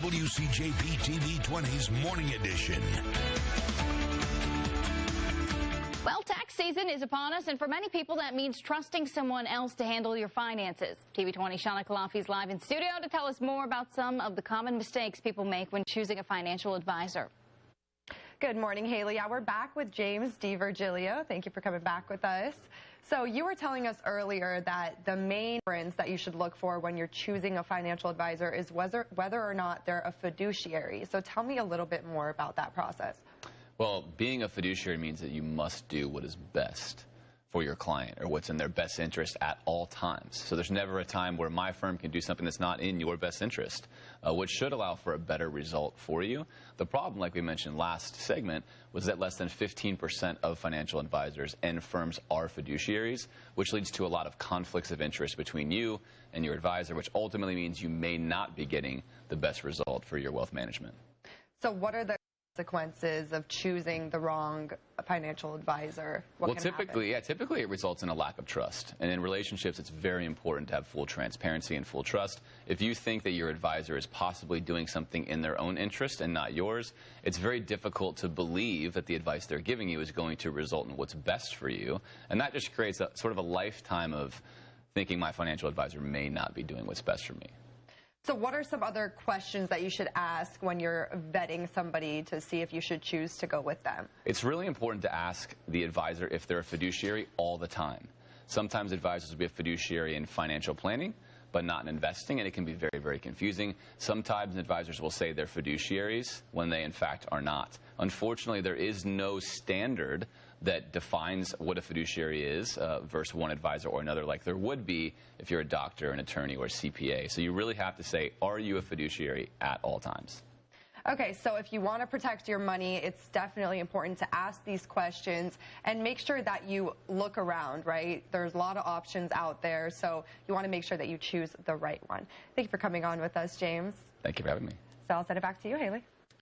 WCJP TV 20's Morning Edition. Well, tax season is upon us, and for many people that means trusting someone else to handle your finances. TV 20 Shana Kalafi is live in studio to tell us more about some of the common mistakes people make when choosing a financial advisor. Good morning, Haley. Yeah, we're back with James D. Virgilio. Thank you for coming back with us. So you were telling us earlier that the main difference that you should look for when you're choosing a financial advisor is whether or not they're a fiduciary. So tell me a little bit more about that process. Well, being a fiduciary means that you must do what is best for your client or what's in their best interest at all times. So there's never a time where my firm can do something that's not in your best interest, which should allow for a better result for you. The problem, like we mentioned last segment, was that less than 15% of financial advisors and firms are fiduciaries, which leads to a lot of conflicts of interest between you and your advisor, which ultimately means you may not be getting the best result for your wealth management. So what are the consequences of choosing the wrong financial advisor? Well, typically it results in a lack of trust. And in relationships, it's very important to have full transparency and full trust. If you think that your advisor is possibly doing something in their own interest and not yours, it's very difficult to believe that the advice they're giving you is going to result in what's best for you. And that just creates a sort of a lifetime of thinking my financial advisor may not be doing what's best for me. So what are some other questions that you should ask when you're vetting somebody to see if you should choose to go with them? It's really important to ask the advisor if they're a fiduciary all the time. Sometimes advisors will be a fiduciary in financial planning, but not in investing, and it can be very, very confusing. Sometimes advisors will say they're fiduciaries when they, in fact, are not. Unfortunately, there is no standard that defines what a fiduciary is versus one advisor or another, like there would be if you're a doctor, an attorney, or a CPA. So you really have to say, are you a fiduciary at all times? Okay, so if you want to protect your money, it's definitely important to ask these questions and make sure that you look around, right? There's a lot of options out there, so you want to make sure that you choose the right one. Thank you for coming on with us, James. Thank you for having me. So I'll send it back to you, Haley.